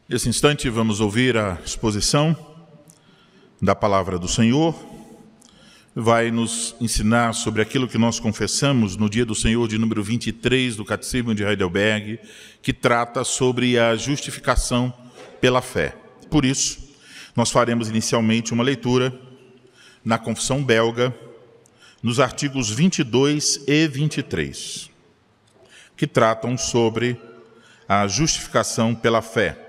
Nesse instante vamos ouvir a exposição da palavra do Senhor. Vai nos ensinar sobre aquilo que nós confessamos no Dia do Senhor de número 23 do Catecismo de Heidelberg, que trata sobre a justificação pela fé. Por isso, nós faremos inicialmente uma leitura na Confissão Belga, nos artigos 22 e 23, que tratam sobre a justificação pela fé.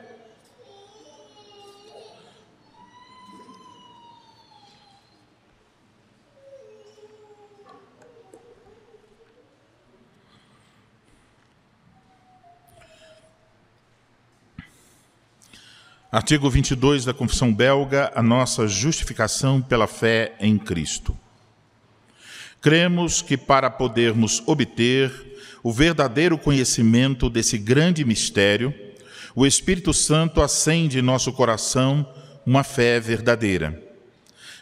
Artigo 22 da Confissão Belga, a nossa justificação pela fé em Cristo. Cremos que para podermos obter o verdadeiro conhecimento desse grande mistério, o Espírito Santo acende em nosso coração uma fé verdadeira.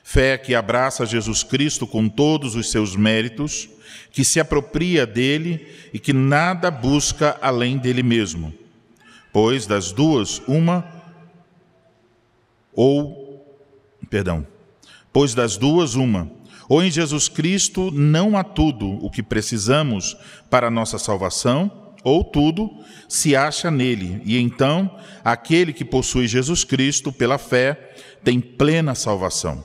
Fé que abraça Jesus Cristo com todos os seus méritos, que se apropria dele e que nada busca além dele mesmo. Pois das duas, uma, ou em Jesus Cristo não há tudo o que precisamos para a nossa salvação, ou tudo se acha nele, e então aquele que possui Jesus Cristo pela fé tem plena salvação.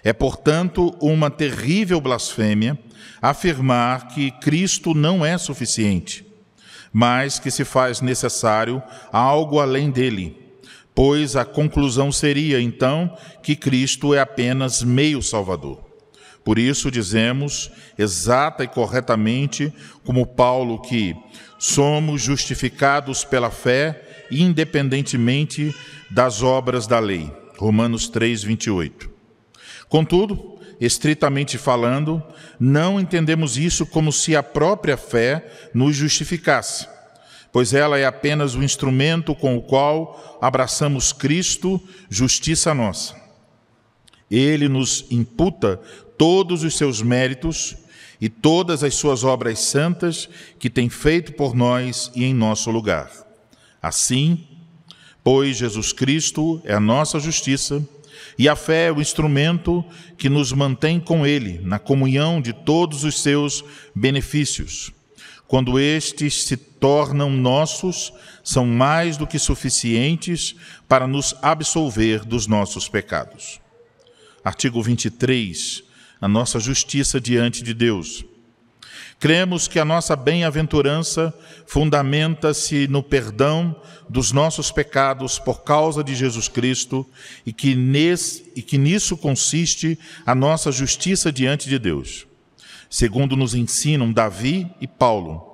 É, portanto, uma terrível blasfêmia afirmar que Cristo não é suficiente, mas que se faz necessário algo além dele, pois a conclusão seria, então, que Cristo é apenas meio salvador. Por isso dizemos, exata e corretamente, como Paulo, que somos justificados pela fé, independentemente das obras da lei. Romanos 3, 28. Contudo, estritamente falando, não entendemos isso como se a própria fé nos justificasse, pois ela é apenas o instrumento com o qual abraçamos Cristo, justiça nossa. Ele nos imputa todos os seus méritos e todas as suas obras santas que tem feito por nós e em nosso lugar. Assim, pois Jesus Cristo é a nossa justiça e a fé é o instrumento que nos mantém com Ele na comunhão de todos os seus benefícios. Quando estes se tornam nossos, são mais do que suficientes para nos absolver dos nossos pecados. Artigo 23. A nossa justiça diante de Deus. Cremos que a nossa bem-aventurança fundamenta-se no perdão dos nossos pecados por causa de Jesus Cristo e que nisso consiste a nossa justiça diante de Deus. Segundo nos ensinam Davi e Paulo,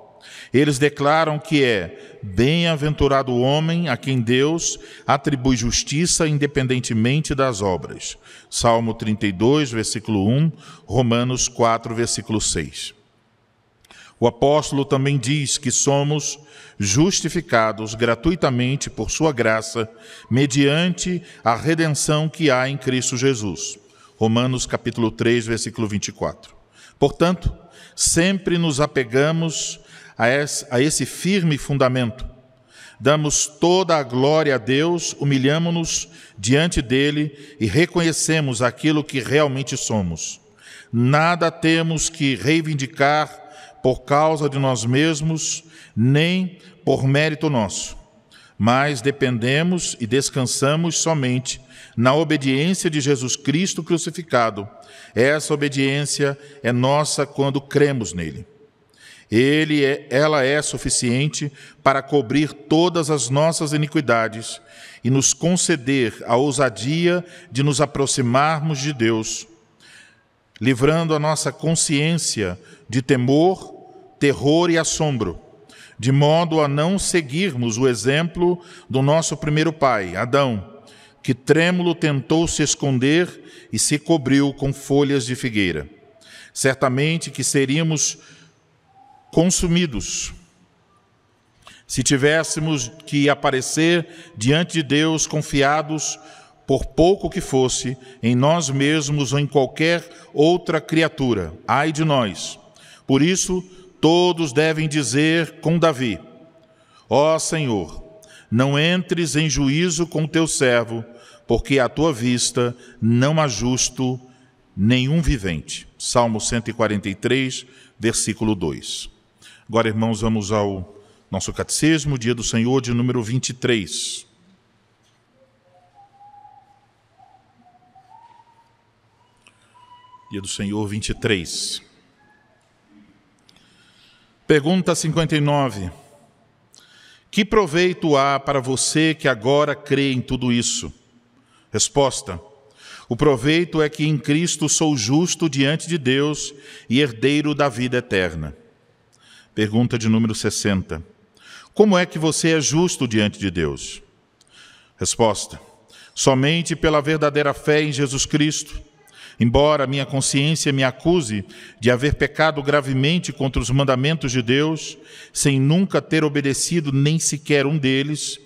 eles declaram que é bem-aventurado o homem a quem Deus atribui justiça independentemente das obras. Salmo 32, versículo 1, Romanos 4, versículo 6. O apóstolo também diz que somos justificados gratuitamente por sua graça, mediante a redenção que há em Cristo Jesus. Romanos capítulo 3, versículo 24. Portanto, sempre nos apegamos a esse firme fundamento. Damos toda a glória a Deus, humilhamo-nos diante dele e reconhecemos aquilo que realmente somos. Nada temos que reivindicar por causa de nós mesmos, nem por mérito nosso, mas dependemos e descansamos somente na obediência de Jesus Cristo crucificado. Essa obediência é nossa quando cremos nele. Ela é suficiente para cobrir todas as nossas iniquidades e nos conceder a ousadia de nos aproximarmos de Deus, livrando a nossa consciência de temor, terror e assombro, de modo a não seguirmos o exemplo do nosso primeiro pai, Adão, que trêmulo tentou se esconder e se cobriu com folhas de figueira. Certamente que seríamos consumidos se tivéssemos que aparecer diante de Deus confiados, por pouco que fosse, em nós mesmos ou em qualquer outra criatura. Ai de nós! Por isso, todos devem dizer com Davi: ó Senhor, Não entres em juízo com o teu servo, porque à tua vista não há justo nenhum vivente. Salmo 143, versículo 2. Agora, irmãos, vamos ao nosso catecismo, dia do Senhor, de número 23. Dia do Senhor 23. Pergunta 59. Que proveito há para você que agora crê em tudo isso? Resposta. O proveito é que em Cristo sou justo diante de Deus e herdeiro da vida eterna. Pergunta de número 60. Como é que você é justo diante de Deus? Resposta. Somente pela verdadeira fé em Jesus Cristo. Embora minha consciência me acuse de haver pecado gravemente contra os mandamentos de Deus, sem nunca ter obedecido nem sequer um deles,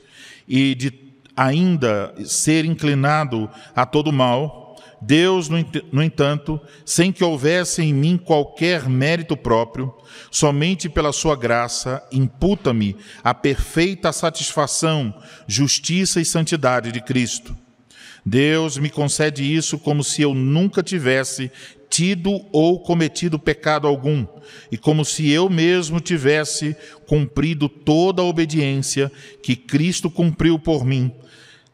e de ainda ser inclinado a todo mal, Deus, no entanto, sem que houvesse em mim qualquer mérito próprio, somente pela sua graça, imputa-me a perfeita satisfação, justiça e santidade de Cristo. Deus me concede isso como se eu nunca tivesse tido ou cometido pecado algum, e como se eu mesmo tivesse cumprido toda a obediência que Cristo cumpriu por mim,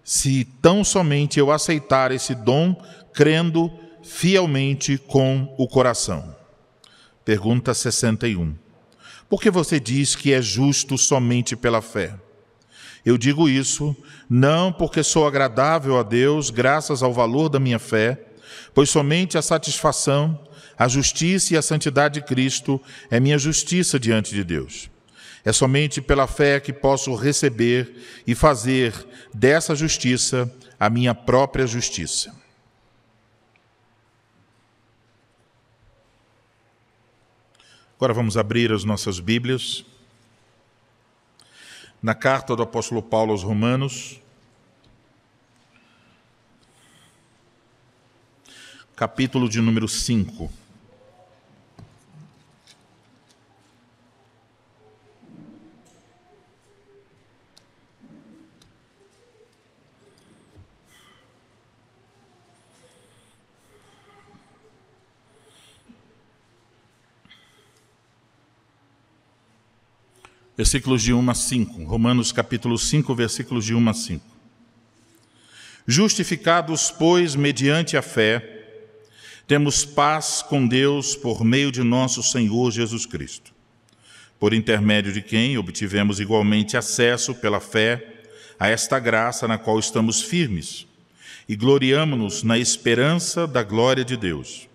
se tão somente eu aceitar esse dom, crendo fielmente com o coração. Pergunta 61. Por que você diz que é justo somente pela fé? Eu digo isso não porque sou agradável a Deus graças ao valor da minha fé, pois somente a satisfação, a justiça e a santidade de Cristo é minha justiça diante de Deus. É somente pela fé que posso receber e fazer dessa justiça a minha própria justiça. Agora vamos abrir as nossas Bíblias. Na carta do apóstolo Paulo aos Romanos, capítulo de número 5. Versículos de 1 a 5. Romanos capítulo 5, versículos de 1 a 5. Justificados, pois, mediante a fé, temos paz com Deus por meio de nosso Senhor Jesus Cristo, por intermédio de quem obtivemos igualmente acesso pela fé a esta graça na qual estamos firmes e gloriamo-nos na esperança da glória de Deus.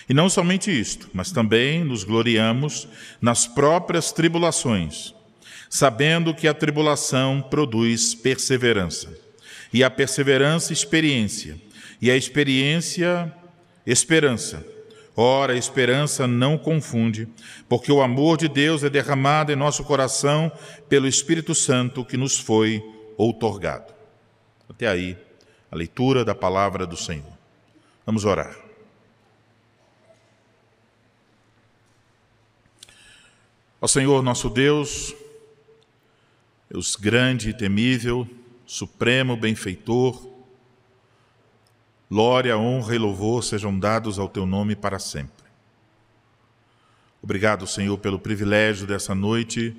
E não somente isto, mas também nos gloriamos nas próprias tribulações, sabendo que a tribulação produz perseverança, e a perseverança, experiência, e a experiência, esperança. Ora, a esperança não confunde, porque o amor de Deus é derramado em nosso coração pelo Espírito Santo que nos foi outorgado. Até aí, a leitura da palavra do Senhor. Vamos orar. Ó Senhor nosso Deus, Deus grande e temível, supremo benfeitor, glória, honra e louvor sejam dados ao teu nome para sempre. Obrigado, Senhor, pelo privilégio dessa noite,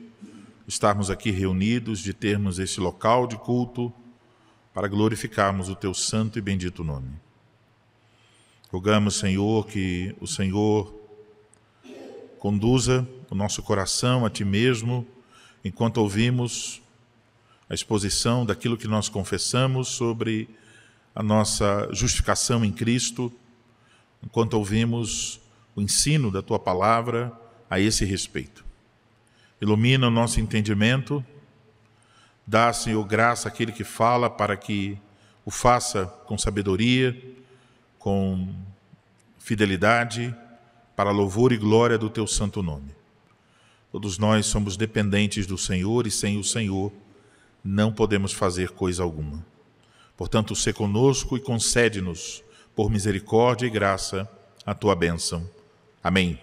estarmos aqui reunidos, de termos este local de culto, para glorificarmos o teu santo e bendito nome. Rogamos, Senhor, que o Senhor conduza o nosso coração a ti mesmo, enquanto ouvimos a exposição daquilo que nós confessamos sobre a nossa justificação em Cristo, enquanto ouvimos o ensino da tua palavra a esse respeito. Ilumina o nosso entendimento, dá, Senhor, graça àquele que fala para que o faça com sabedoria, com fidelidade, para louvor e glória do teu santo nome. Todos nós somos dependentes do Senhor e sem o Senhor não podemos fazer coisa alguma. Portanto, sê conosco e concede-nos, por misericórdia e graça, a tua bênção. Amém.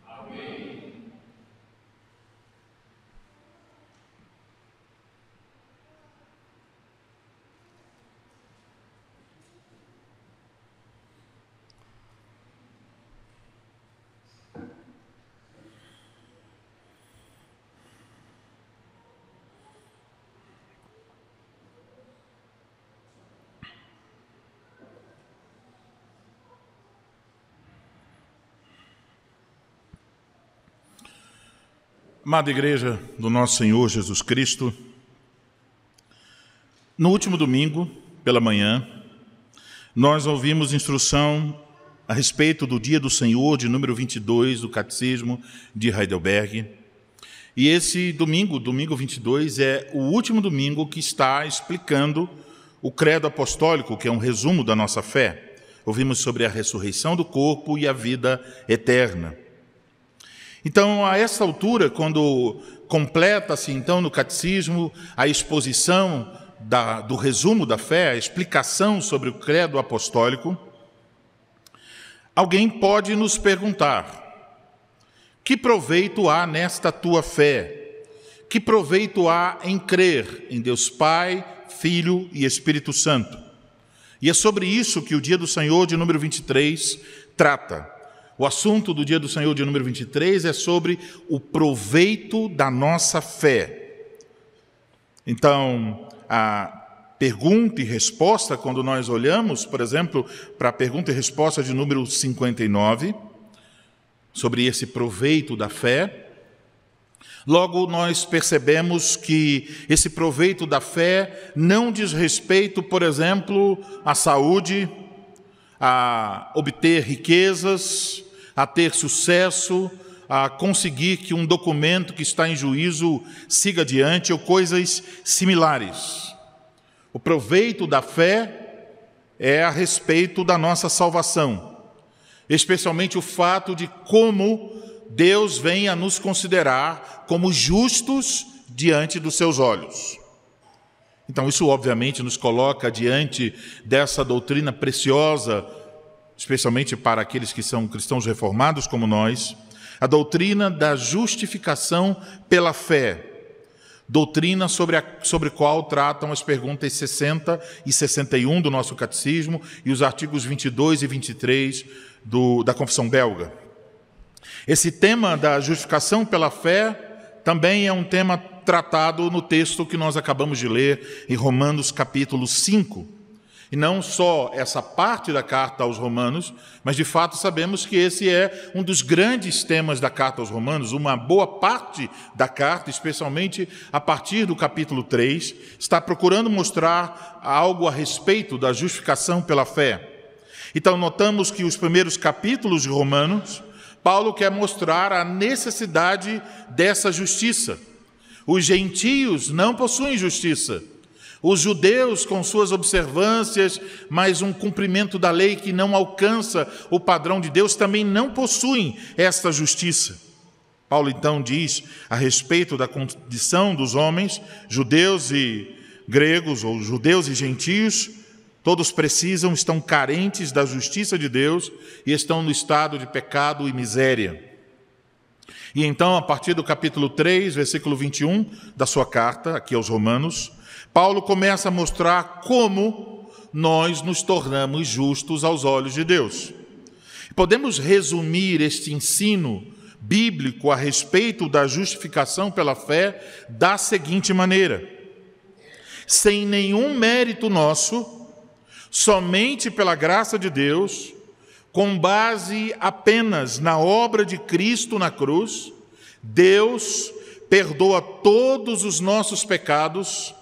Amém. Amada Igreja do nosso Senhor Jesus Cristo, no último domingo, pela manhã, nós ouvimos instrução a respeito do Dia do Senhor, de número 22, do Catecismo de Heidelberg. E esse domingo 22, é o último domingo que está explicando o Credo Apostólico, que é um resumo da nossa fé. Ouvimos sobre a ressurreição do corpo e a vida eterna. Então, a essa altura, quando completa-se, então, no Catecismo, a exposição do resumo da fé, a explicação sobre o Credo Apostólico, alguém pode nos perguntar: que proveito há nesta tua fé? Que proveito há em crer em Deus Pai, Filho e Espírito Santo? E é sobre isso que o Dia do Senhor, de número 23, trata. O assunto do Dia do Senhor, de número 23, é sobre o proveito da nossa fé. Então, a pergunta e resposta, quando nós olhamos, por exemplo, para a pergunta e resposta de número 59, sobre esse proveito da fé, logo nós percebemos que esse proveito da fé não diz respeito, por exemplo, à saúde, a obter riquezas, a ter sucesso, a conseguir que um documento que está em juízo siga adiante, ou coisas similares. O proveito da fé é a respeito da nossa salvação, especialmente o fato de como Deus vem a nos considerar como justos diante dos seus olhos. Então, isso obviamente nos coloca diante dessa doutrina preciosa, especialmente para aqueles que são cristãos reformados como nós, a doutrina da justificação pela fé, doutrina sobre a qual tratam as perguntas 60 e 61 do nosso catecismo e os artigos 22 e 23 da Confissão Belga. Esse tema da justificação pela fé também é um tema tratado no texto que nós acabamos de ler em Romanos capítulo 5. E não só essa parte da carta aos Romanos, mas de fato sabemos que esse é um dos grandes temas da carta aos Romanos. Uma boa parte da carta, especialmente a partir do capítulo 3, está procurando mostrar algo a respeito da justificação pela fé. Então notamos que os primeiros capítulos de Romanos, Paulo quer mostrar a necessidade dessa justiça. Os gentios não possuem justiça. Os judeus, com suas observâncias, mas um cumprimento da lei que não alcança o padrão de Deus, também não possuem esta justiça. Paulo, então, diz a respeito da condição dos homens, judeus e gregos, ou judeus e gentios, todos estão carentes da justiça de Deus e estão no estado de pecado e miséria. E então, a partir do capítulo 3, versículo 21 da sua carta, aqui aos Romanos, Paulo começa a mostrar como nós nos tornamos justos aos olhos de Deus. Podemos resumir este ensino bíblico a respeito da justificação pela fé da seguinte maneira: sem nenhum mérito nosso, somente pela graça de Deus, com base apenas na obra de Cristo na cruz, Deus perdoa todos os nossos pecados,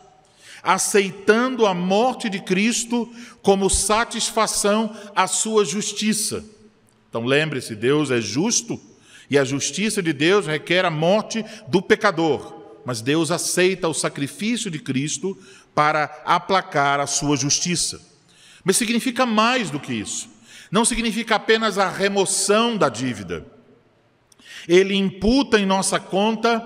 aceitando a morte de Cristo como satisfação à sua justiça. Então lembre-se, Deus é justo e a justiça de Deus requer a morte do pecador, mas Deus aceita o sacrifício de Cristo para aplacar a sua justiça. Mas significa mais do que isso. Não significa apenas a remoção da dívida. Ele imputa em nossa conta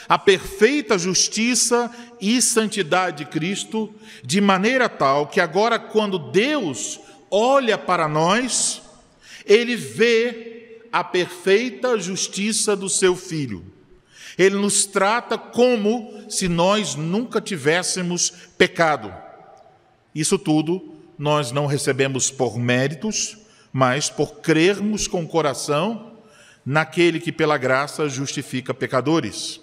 a perfeita justiça e santidade de Cristo, de maneira tal que agora, quando Deus olha para nós, Ele vê a perfeita justiça do seu Filho. Ele nos trata como se nós nunca tivéssemos pecado. Isso tudo nós não recebemos por méritos, mas por crermos com o coração naquele que pela graça justifica pecadores.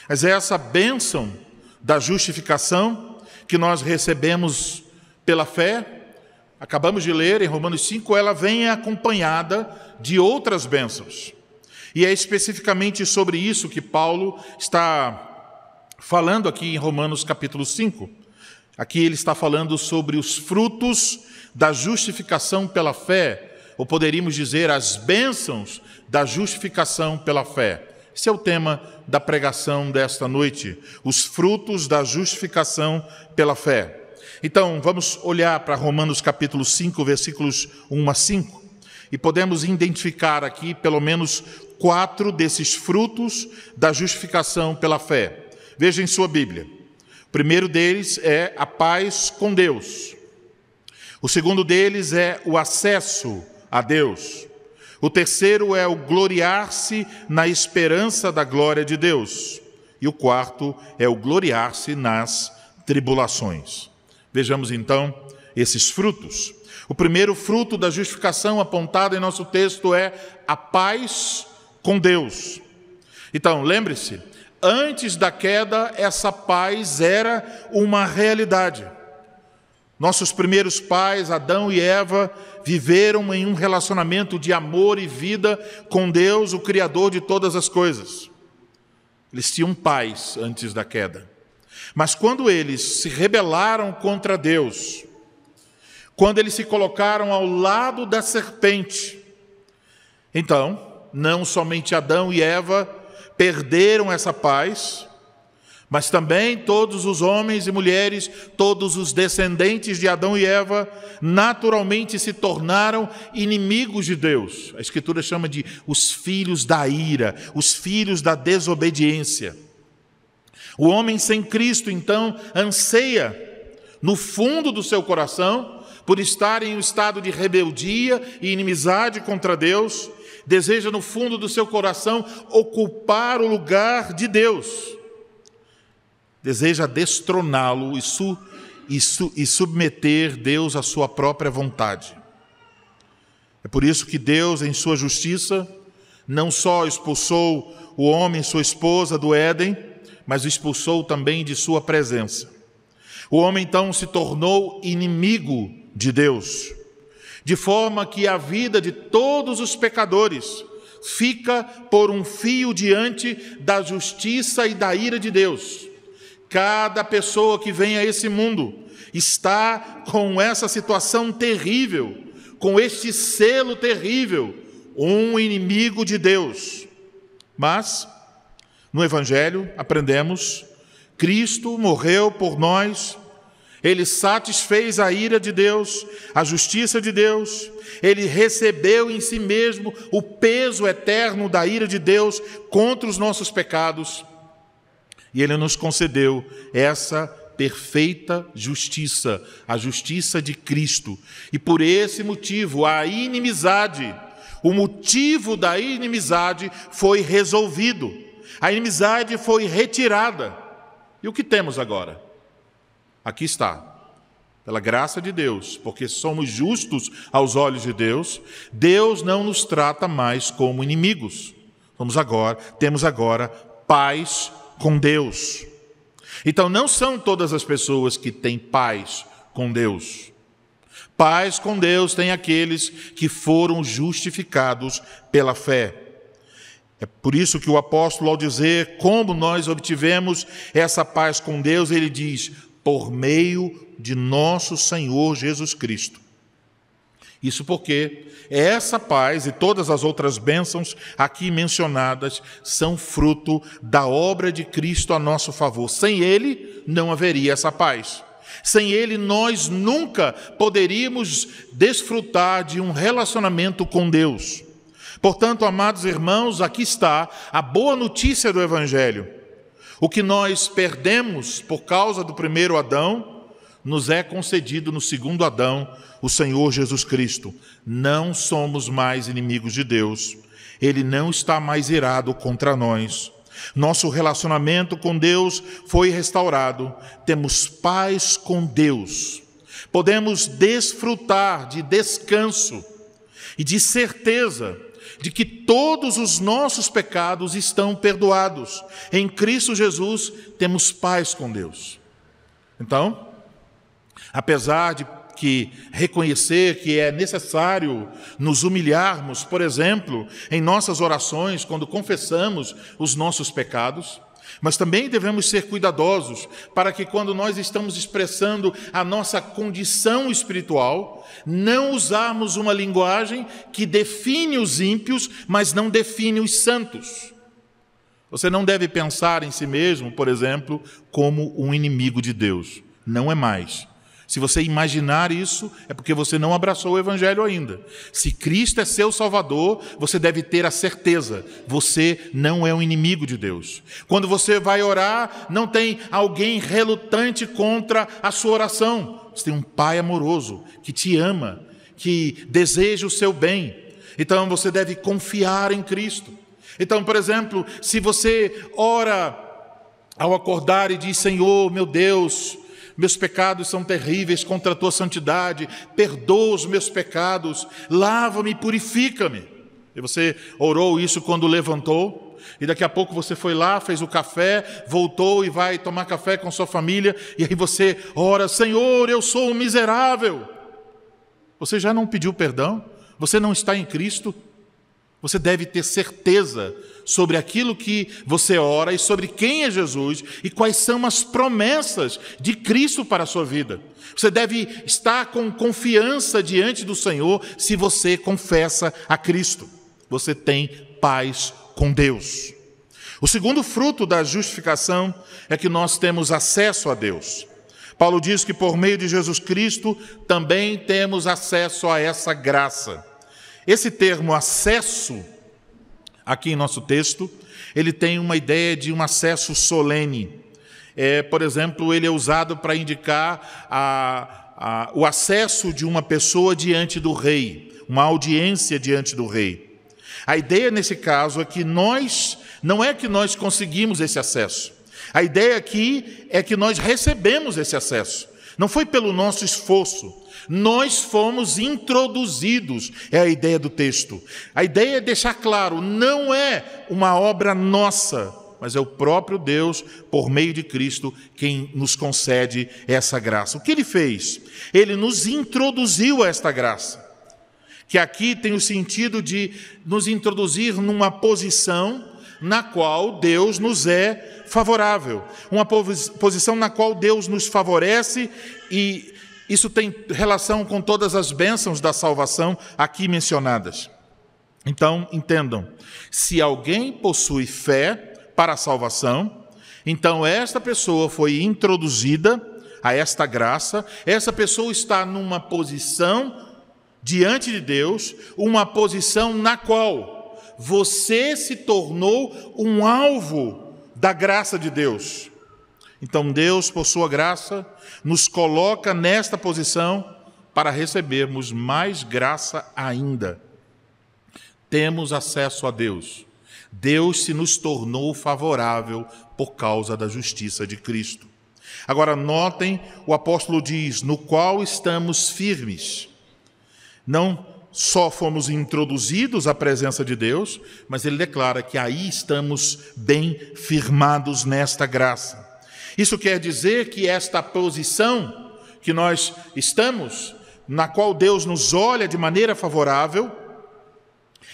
Mas é essa bênção da justificação que nós recebemos pela fé, acabamos de ler em Romanos 5, ela vem acompanhada de outras bênçãos. E é especificamente sobre isso que Paulo está falando aqui em Romanos capítulo 5. Aqui ele está falando sobre os frutos da justificação pela fé, ou poderíamos dizer as bênçãos da justificação pela fé. Esse é o tema da pregação desta noite, os frutos da justificação pela fé. Então, vamos olhar para Romanos capítulo 5, versículos 1 a 5, e podemos identificar aqui pelo menos 4 desses frutos da justificação pela fé. Veja em sua Bíblia. O primeiro deles é a paz com Deus. O segundo deles é o acesso a Deus. O terceiro é o gloriar-se na esperança da glória de Deus. E o quarto é o gloriar-se nas tribulações. Vejamos então esses frutos. O primeiro fruto da justificação apontado em nosso texto é a paz com Deus. Então, lembre-se, antes da queda, essa paz era uma realidade. Nossos primeiros pais, Adão e Eva, viveram em um relacionamento de amor e vida com Deus, o Criador de todas as coisas. Eles tinham paz antes da queda. Mas quando eles se rebelaram contra Deus, quando eles se colocaram ao lado da serpente, então, não somente Adão e Eva perderam essa paz, mas também todos os homens e mulheres, todos os descendentes de Adão e Eva, naturalmente se tornaram inimigos de Deus. A Escritura chama de os filhos da ira, os filhos da desobediência. O homem sem Cristo, então, anseia, no fundo do seu coração, por estar em um estado de rebeldia e inimizade contra Deus, deseja no fundo do seu coração ocupar o lugar de Deus. Deseja destroná-lo e submeter Deus à sua própria vontade. É por isso que Deus, em sua justiça, não só expulsou o homem e sua esposa do Éden, mas o expulsou também de sua presença. O homem, então, se tornou inimigo de Deus, de forma que a vida de todos os pecadores fica por um fio diante da justiça e da ira de Deus. Cada pessoa que vem a esse mundo está com essa situação terrível, com este selo terrível, um inimigo de Deus. Mas, no Evangelho, aprendemos, Cristo morreu por nós, Ele satisfez a ira de Deus, a justiça de Deus, Ele recebeu em si mesmo o peso eterno da ira de Deus contra os nossos pecados, e Ele nos concedeu essa perfeita justiça, a justiça de Cristo. E por esse motivo, a inimizade, o motivo da inimizade foi resolvido. A inimizade foi retirada. E o que temos agora? Aqui está. Pela graça de Deus, porque somos justos aos olhos de Deus, Deus não nos trata mais como inimigos. Temos agora paz com Deus. Então, não são todas as pessoas que têm paz com Deus. Paz com Deus tem aqueles que foram justificados pela fé. É por isso que o apóstolo, ao dizer como nós obtivemos essa paz com Deus, ele diz, por meio de nosso Senhor Jesus Cristo. Isso porque essa paz e todas as outras bênçãos aqui mencionadas são fruto da obra de Cristo a nosso favor. Sem Ele, não haveria essa paz. Sem Ele, nós nunca poderíamos desfrutar de um relacionamento com Deus. Portanto, amados irmãos, aqui está a boa notícia do Evangelho. O que nós perdemos por causa do primeiro Adão, nos é concedido no segundo Adão, o Senhor Jesus Cristo. Não somos mais inimigos de Deus. Ele não está mais irado contra nós. Nosso relacionamento com Deus foi restaurado. Temos paz com Deus. Podemos desfrutar de descanso e de certeza de que todos os nossos pecados estão perdoados. Em Cristo Jesus temos paz com Deus. Então, apesar de que reconhecer que é necessário nos humilharmos, por exemplo, em nossas orações, quando confessamos os nossos pecados. Mas também devemos ser cuidadosos para que, quando nós estamos expressando a nossa condição espiritual, não usarmos uma linguagem que define os ímpios, mas não define os santos. Você não deve pensar em si mesmo, por exemplo, como um inimigo de Deus. Não é mais. Se você imaginar isso, é porque você não abraçou o Evangelho ainda. Se Cristo é seu Salvador, você deve ter a certeza, você não é um inimigo de Deus. Quando você vai orar, não tem alguém relutante contra a sua oração. Você tem um Pai amoroso, que te ama, que deseja o seu bem. Então você deve confiar em Cristo. Então, por exemplo, se você ora ao acordar e diz: Senhor, meu Deus, meus pecados são terríveis contra a tua santidade, perdoa os meus pecados, lava-me e purifica-me. E você orou isso quando levantou, e daqui a pouco você foi lá, fez o café, voltou e vai tomar café com sua família, e aí você ora: Senhor, eu sou um miserável. Você já não pediu perdão? Você não está em Cristo? Você deve ter certeza sobre aquilo que você ora e sobre quem é Jesus e quais são as promessas de Cristo para a sua vida. Você deve estar com confiança diante do Senhor se você confessa a Cristo. Você tem paz com Deus. O segundo fruto da justificação é que nós temos acesso a Deus. Paulo diz que por meio de Jesus Cristo também temos acesso a essa graça. Esse termo acesso, aqui em nosso texto, ele tem uma ideia de um acesso solene. Por exemplo, ele é usado para indicar o acesso de uma pessoa diante do rei, uma audiência diante do rei. A ideia nesse caso é que não é que nós conseguimos esse acesso. A ideia aqui é que nós recebemos esse acesso. Não foi pelo nosso esforço. Nós fomos introduzidos, é a ideia do texto. A ideia é deixar claro, não é uma obra nossa, mas é o próprio Deus, por meio de Cristo, quem nos concede essa graça. O que ele fez? Ele nos introduziu a esta graça, que aqui tem o sentido de nos introduzir numa posição na qual Deus nos é favorável, uma posição na qual Deus nos favorece, e isso tem relação com todas as bênçãos da salvação aqui mencionadas. Então, entendam, se alguém possui fé para a salvação, então esta pessoa foi introduzida a esta graça, essa pessoa está numa posição diante de Deus, uma posição na qual você se tornou um alvo da graça de Deus. Então Deus, por sua graça, nos coloca nesta posição para recebermos mais graça ainda. Temos acesso a Deus. Deus se nos tornou favorável por causa da justiça de Cristo. Agora notem, o apóstolo diz, no qual estamos firmes. Não só fomos introduzidos à presença de Deus, mas ele declara que aí estamos bem firmados nesta graça. Isso quer dizer que esta posição que nós estamos, na qual Deus nos olha de maneira favorável,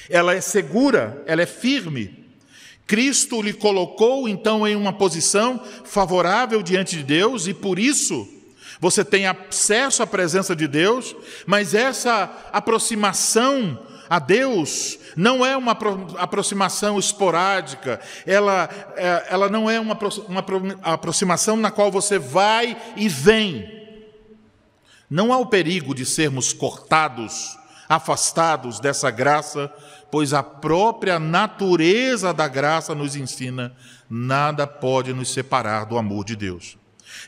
ela é segura, ela é firme. Cristo lhe colocou, então, em uma posição favorável diante de Deus, e por isso você tem acesso à presença de Deus, mas essa aproximação a Deus não é uma aproximação esporádica, ela não é uma aproximação na qual você vai e vem. Não há o perigo de sermos cortados, afastados dessa graça, pois a própria natureza da graça nos ensina: nada pode nos separar do amor de Deus.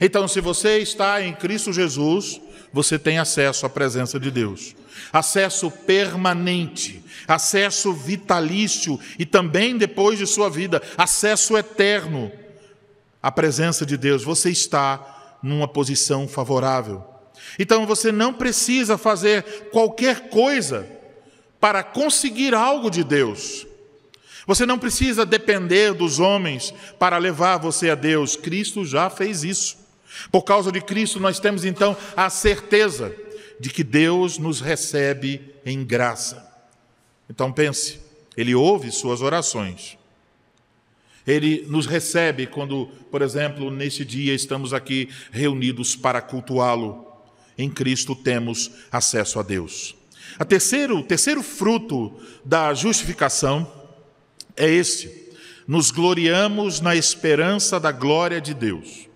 Então, se você está em Cristo Jesus, você tem acesso à presença de Deus. Acesso permanente, acesso vitalício e também depois de sua vida, acesso eterno à presença de Deus. Você está numa posição favorável. Então você não precisa fazer qualquer coisa para conseguir algo de Deus. Você não precisa depender dos homens para levar você a Deus. Cristo já fez isso. Por causa de Cristo nós temos então a certeza de que Deus nos recebe em graça. Então pense, Ele ouve suas orações. Ele nos recebe quando, por exemplo, neste dia estamos aqui reunidos para cultuá-lo. Em Cristo temos acesso a Deus. O terceiro fruto da justificação é este: nos gloriamos na esperança da glória de Deus.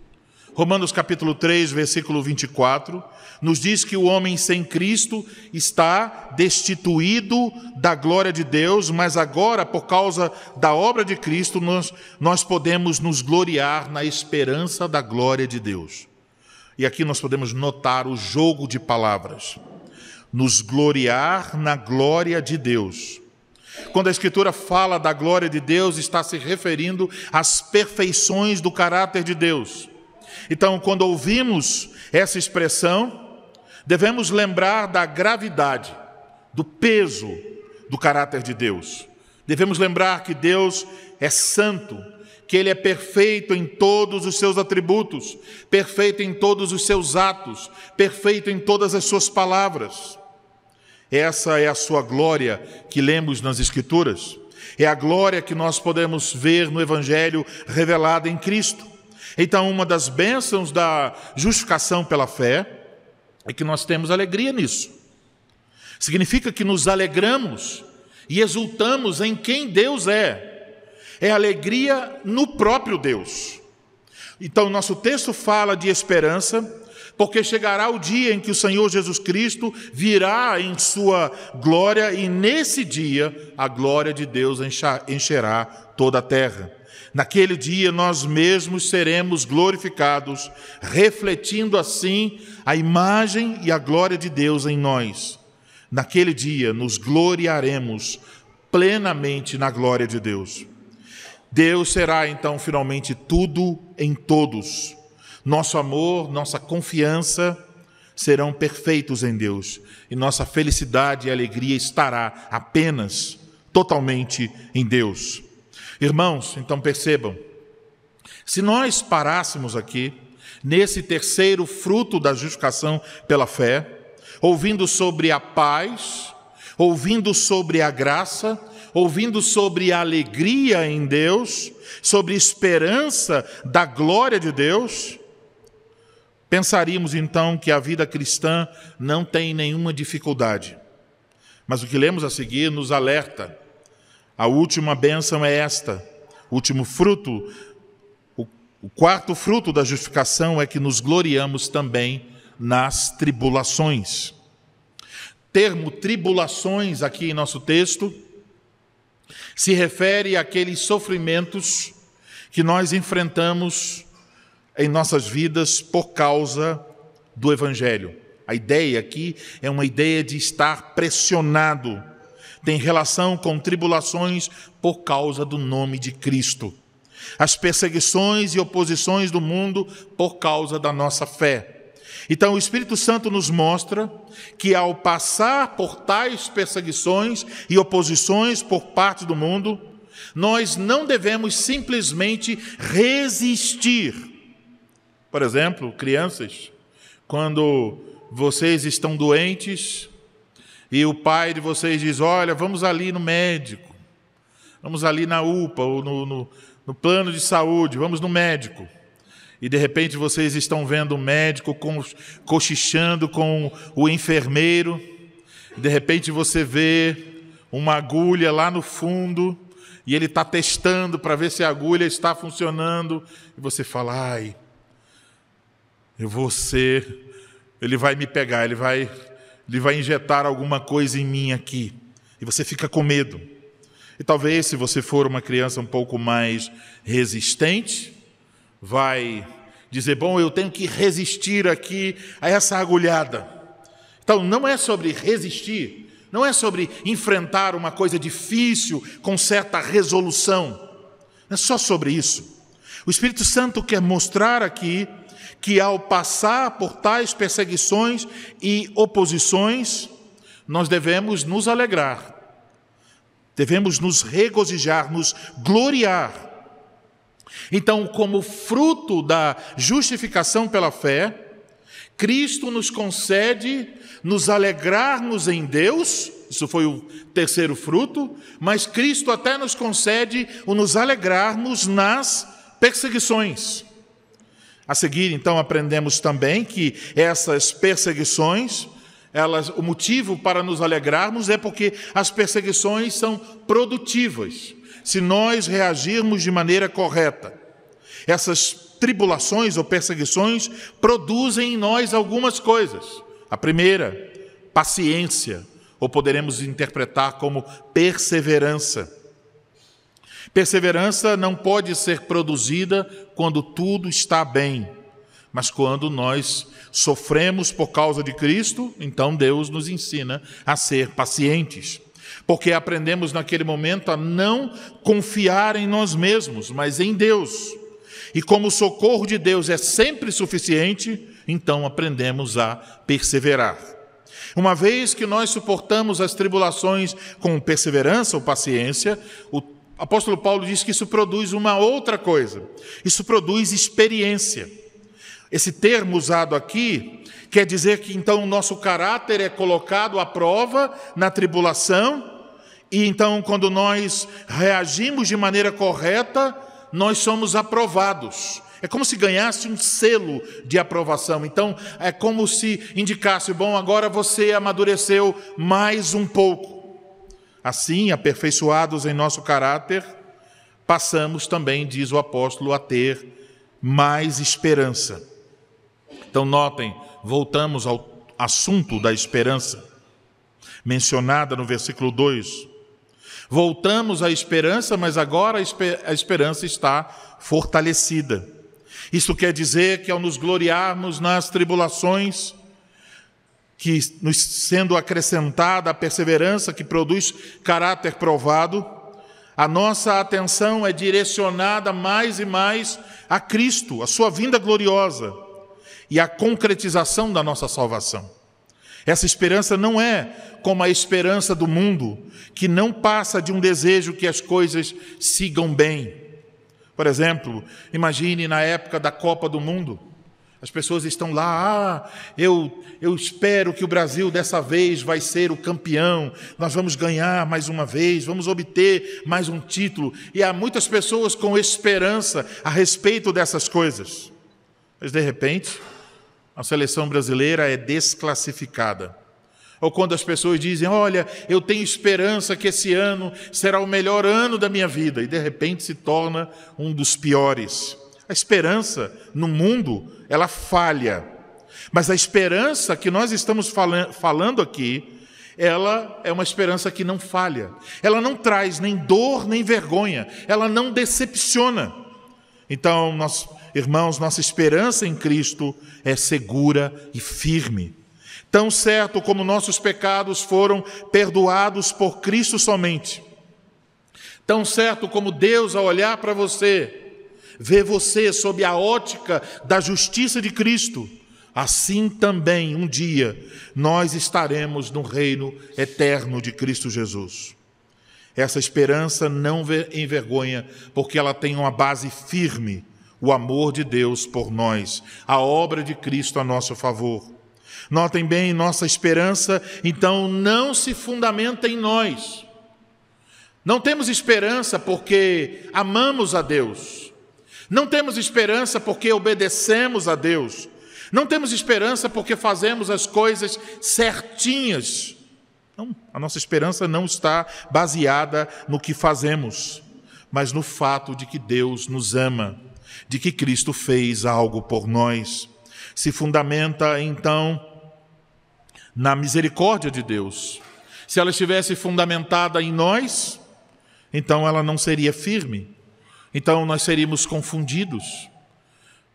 Romanos capítulo 3, versículo 24, nos diz que o homem sem Cristo está destituído da glória de Deus, mas agora, por causa da obra de Cristo, nós podemos nos gloriar na esperança da glória de Deus. E aqui nós podemos notar o jogo de palavras. Nos gloriar na glória de Deus. Quando a Escritura fala da glória de Deus, está se referindo às perfeições do caráter de Deus. Então, quando ouvimos essa expressão, devemos lembrar da gravidade, do peso do caráter de Deus. Devemos lembrar que Deus é santo, que Ele é perfeito em todos os seus atributos, perfeito em todos os seus atos, perfeito em todas as suas palavras. Essa é a sua glória que lemos nas Escrituras. É a glória que nós podemos ver no Evangelho revelada em Cristo. Então, uma das bênçãos da justificação pela fé é que nós temos alegria nisso. Significa que nos alegramos e exultamos em quem Deus é. É alegria no próprio Deus. Então, nosso texto fala de esperança, porque chegará o dia em que o Senhor Jesus Cristo virá em sua glória e nesse dia a glória de Deus encherá toda a terra. Naquele dia nós mesmos seremos glorificados, refletindo assim a imagem e a glória de Deus em nós. Naquele dia nos gloriaremos plenamente na glória de Deus. Deus será então finalmente tudo em todos. Nosso amor, nossa confiança serão perfeitos em Deus. E nossa felicidade e alegria estará apenas, totalmente em Deus. Irmãos, então percebam, se nós parássemos aqui, nesse terceiro fruto da justificação pela fé, ouvindo sobre a paz, ouvindo sobre a graça, ouvindo sobre a alegria em Deus, sobre a esperança da glória de Deus, pensaríamos então que a vida cristã não tem nenhuma dificuldade. Mas o que lemos a seguir nos alerta. A última bênção é esta. O último fruto, o quarto fruto da justificação é que nos gloriamos também nas tribulações. Termo tribulações aqui em nosso texto se refere àqueles sofrimentos que nós enfrentamos em nossas vidas por causa do Evangelho. A ideia aqui é uma ideia de estar pressionado. Tem relação com tribulações por causa do nome de Cristo. As perseguições e oposições do mundo por causa da nossa fé. Então o Espírito Santo nos mostra que ao passar por tais perseguições e oposições por parte do mundo, nós não devemos simplesmente resistir. Por exemplo, crianças, quando vocês estão doentes e o pai de vocês diz, olha, vamos ali no médico, vamos ali na UPA ou no plano de saúde, vamos no médico. E de repente vocês estão vendo o médico cochichando com o enfermeiro, de repente você vê uma agulha lá no fundo e ele está testando para ver se a agulha está funcionando, e você fala, ai, ele vai me pegar, ele vai injetar alguma coisa em mim aqui. E você fica com medo. E talvez, se você for uma criança um pouco mais resistente, vai dizer, bom, eu tenho que resistir aqui a essa agulhada. Então, não é sobre resistir, não é sobre enfrentar uma coisa difícil com certa resolução. Não é só sobre isso. O Espírito Santo quer mostrar aqui que ao passar por tais perseguições e oposições, nós devemos nos alegrar, devemos nos regozijar, nos gloriar. Então, como fruto da justificação pela fé, Cristo nos concede nos alegrarmos em Deus, isso foi o terceiro fruto, mas Cristo até nos concede o nos alegrarmos nas perseguições. A seguir, então, aprendemos também que essas perseguições, o motivo para nos alegrarmos é porque as perseguições são produtivas, se nós reagirmos de maneira correta. Essas tribulações ou perseguições produzem em nós algumas coisas. A primeira, paciência, ou poderemos interpretar como perseverança. Perseverança não pode ser produzida quando tudo está bem, mas quando nós sofremos por causa de Cristo, então Deus nos ensina a ser pacientes. Porque aprendemos naquele momento a não confiar em nós mesmos, mas em Deus. E como o socorro de Deus é sempre suficiente, então aprendemos a perseverar. Uma vez que nós suportamos as tribulações com perseverança ou paciência, o apóstolo Paulo diz que isso produz uma outra coisa. Isso produz experiência. Esse termo usado aqui quer dizer que então o nosso caráter é colocado à prova na tribulação, e então quando nós reagimos de maneira correta, nós somos aprovados. É como se ganhasse um selo de aprovação. Então, é como se indicasse, bom, agora você amadureceu mais um pouco. Assim, aperfeiçoados em nosso caráter, passamos também, diz o apóstolo, a ter mais esperança. Então, notem, voltamos ao assunto da esperança, mencionada no versículo 2. Voltamos à esperança, mas agora a esperança está fortalecida. Isso quer dizer que ao nos gloriarmos nas tribulações, que nos sendo acrescentada a perseverança que produz caráter provado, a nossa atenção é direcionada mais e mais a Cristo, a sua vinda gloriosa e a concretização da nossa salvação. Essa esperança não é como a esperança do mundo, que não passa de um desejo que as coisas sigam bem. Por exemplo, imagine na época da Copa do Mundo, as pessoas estão lá, eu espero que o Brasil dessa vez vai ser o campeão, nós vamos ganhar mais uma vez, vamos obter mais um título. E há muitas pessoas com esperança a respeito dessas coisas. Mas, de repente, a seleção brasileira é desclassificada. Ou quando as pessoas dizem, olha, eu tenho esperança que esse ano será o melhor ano da minha vida, e de repente se torna um dos piores. A esperança no mundo, ela falha. Mas a esperança que nós estamos falando aqui, ela é uma esperança que não falha. Ela não traz nem dor, nem vergonha. Ela não decepciona. Então, irmãos, nossa esperança em Cristo é segura e firme. Tão certo como nossos pecados foram perdoados por Cristo somente. Tão certo como Deus, ao olhar para você, vê você sob a ótica da justiça de Cristo, assim também, um dia, nós estaremos no reino eterno de Cristo Jesus. Essa esperança não envergonha, porque ela tem uma base firme, o amor de Deus por nós, a obra de Cristo a nosso favor. Notem bem, nossa esperança, então, não se fundamenta em nós. Não temos esperança porque amamos a Deus. Não temos esperança porque obedecemos a Deus. Não temos esperança porque fazemos as coisas certinhas. Não, a nossa esperança não está baseada no que fazemos, mas no fato de que Deus nos ama, de que Cristo fez algo por nós. Se fundamenta, então, na misericórdia de Deus. Se ela estivesse fundamentada em nós, então ela não seria firme. Então nós seríamos confundidos.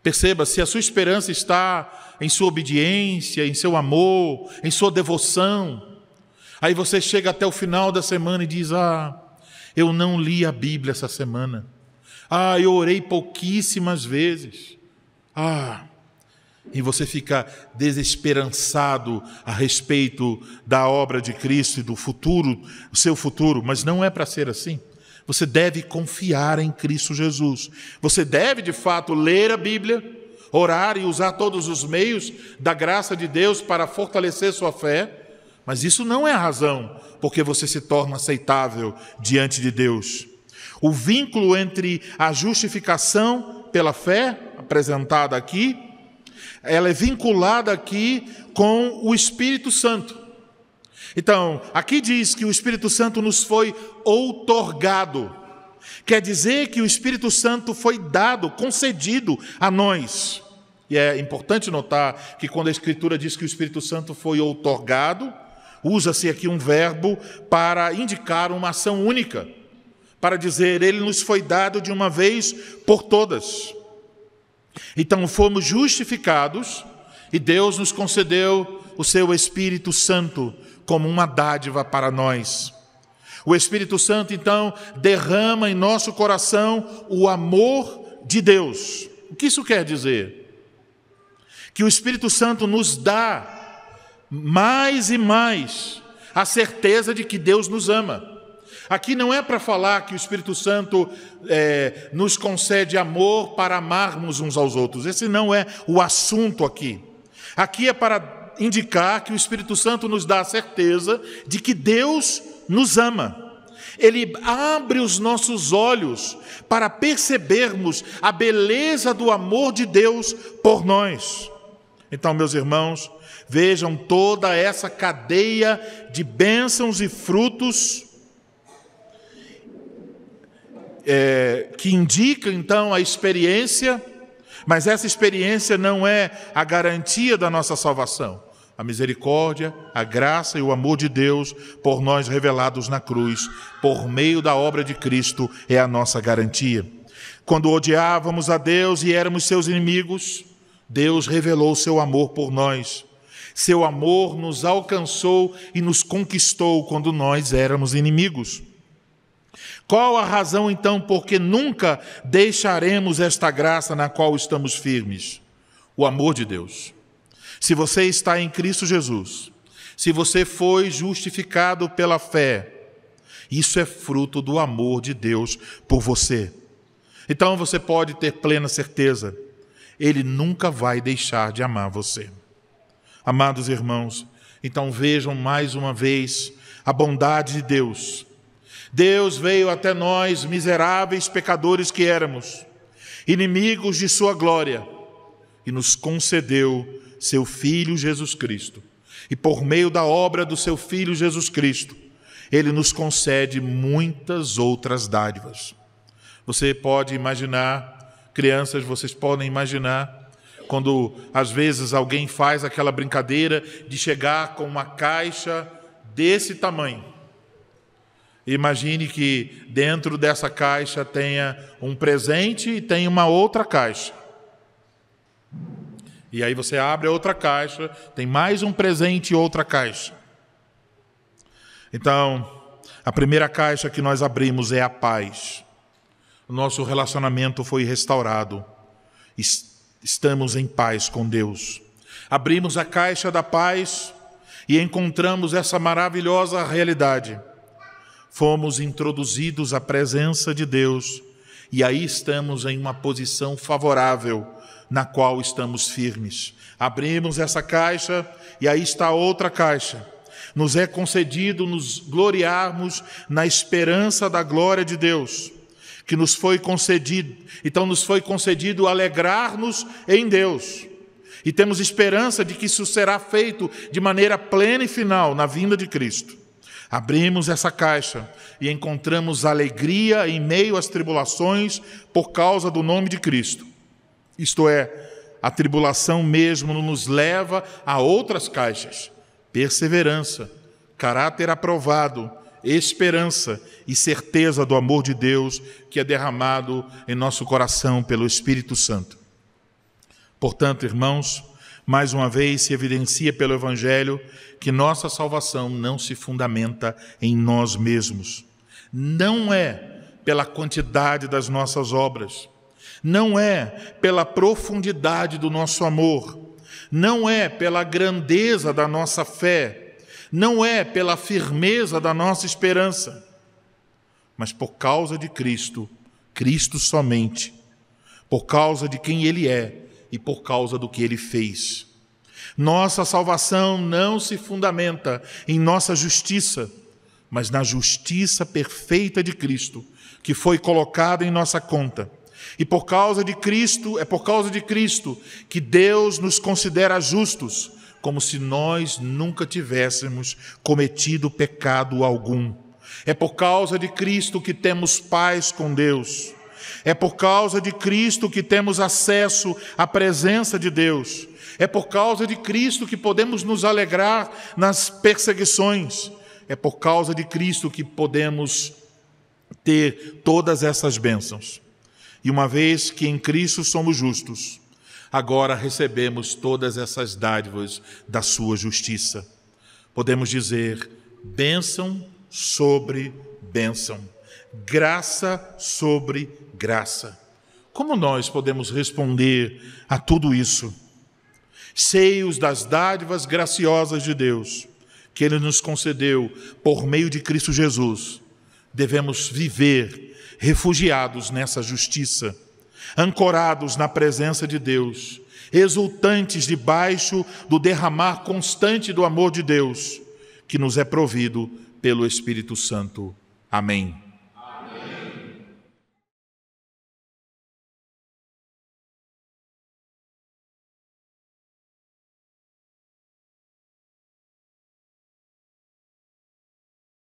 Perceba, se a sua esperança está em sua obediência, em seu amor, em sua devoção, aí você chega até o final da semana e diz, eu não li a Bíblia essa semana. Eu orei pouquíssimas vezes. E você fica desesperançado a respeito da obra de Cristo e do futuro, o seu futuro, mas não é para ser assim. Você deve confiar em Cristo Jesus. Você deve, de fato, ler a Bíblia, orar e usar todos os meios da graça de Deus para fortalecer sua fé, mas isso não é a razão porque você se torna aceitável diante de Deus. O vínculo entre a justificação pela fé, apresentada aqui, ela é vinculada aqui com o Espírito Santo. Então, aqui diz que o Espírito Santo nos foi outorgado. Quer dizer que o Espírito Santo foi dado, concedido a nós. E é importante notar que quando a Escritura diz que o Espírito Santo foi outorgado, usa-se aqui um verbo para indicar uma ação única, para dizer, ele nos foi dado de uma vez por todas. Então, fomos justificados e Deus nos concedeu o seu Espírito Santo como uma dádiva para nós. O Espírito Santo, então, derrama em nosso coração o amor de Deus. O que isso quer dizer? Que o Espírito Santo nos dá mais e mais a certeza de que Deus nos ama. Aqui não é para falar que o Espírito Santo nos concede amor para amarmos uns aos outros. Esse não é o assunto aqui. Aqui é para indicar que o Espírito Santo nos dá a certeza de que Deus nos ama. Ele abre os nossos olhos para percebermos a beleza do amor de Deus por nós. Então, meus irmãos, vejam toda essa cadeia de bênçãos e frutos que indica, então, a experiência, mas essa experiência não é a garantia da nossa salvação. A misericórdia, a graça e o amor de Deus por nós revelados na cruz, por meio da obra de Cristo, é a nossa garantia. Quando odiávamos a Deus e éramos seus inimigos, Deus revelou seu amor por nós. Seu amor nos alcançou e nos conquistou quando nós éramos inimigos. Qual a razão, então, porque nunca deixaremos esta graça na qual estamos firmes? O amor de Deus. Se você está em Cristo Jesus, se você foi justificado pela fé, isso é fruto do amor de Deus por você. Então você pode ter plena certeza, Ele nunca vai deixar de amar você. Amados irmãos, então vejam mais uma vez a bondade de Deus. Deus veio até nós, miseráveis pecadores que éramos, inimigos de sua glória, e nos concedeu seu Filho Jesus Cristo. E por meio da obra do seu Filho Jesus Cristo, Ele nos concede muitas outras dádivas. Você pode imaginar, crianças, vocês podem imaginar, quando às vezes alguém faz aquela brincadeira de chegar com uma caixa desse tamanho. Imagine que dentro dessa caixa tenha um presente e tenha uma outra caixa. E aí você abre a outra caixa, tem mais um presente e outra caixa. Então, a primeira caixa que nós abrimos é a paz. O nosso relacionamento foi restaurado. Estamos em paz com Deus. Abrimos a caixa da paz e encontramos essa maravilhosa realidade. Fomos introduzidos à presença de Deus e aí estamos em uma posição favorável na qual estamos firmes. Abrimos essa caixa e aí está outra caixa. Nos é concedido nos gloriarmos na esperança da glória de Deus, que nos foi concedido. Então nos foi concedido alegrar-nos em Deus. E temos esperança de que isso será feito de maneira plena e final na vinda de Cristo. Abrimos essa caixa e encontramos alegria em meio às tribulações por causa do nome de Cristo. Isto é, a tribulação mesmo nos leva a outras caixas: perseverança, caráter aprovado, esperança e certeza do amor de Deus que é derramado em nosso coração pelo Espírito Santo. Portanto, irmãos, mais uma vez se evidencia pelo Evangelho que nossa salvação não se fundamenta em nós mesmos. Não é pela quantidade das nossas obras, não é pela profundidade do nosso amor, não é pela grandeza da nossa fé, não é pela firmeza da nossa esperança, mas por causa de Cristo, Cristo somente, por causa de quem Ele é e por causa do que ele fez. Nossa salvação não se fundamenta em nossa justiça, mas na justiça perfeita de Cristo, que foi colocada em nossa conta. E por causa de Cristo, que Deus nos considera justos, como se nós nunca tivéssemos cometido pecado algum. É por causa de Cristo que temos paz com Deus. É por causa de Cristo que temos acesso à presença de Deus. É por causa de Cristo que podemos nos alegrar nas perseguições. É por causa de Cristo que podemos ter todas essas bênçãos. E uma vez que em Cristo somos justos, agora recebemos todas essas dádivas da sua justiça. Podemos dizer: bênção sobre bênção, graça sobre graça. Como nós podemos responder a tudo isso? Cheios das dádivas graciosas de Deus, que Ele nos concedeu por meio de Cristo Jesus, devemos viver refugiados nessa justiça, ancorados na presença de Deus, exultantes debaixo do derramar constante do amor de Deus, que nos é provido pelo Espírito Santo. Amém.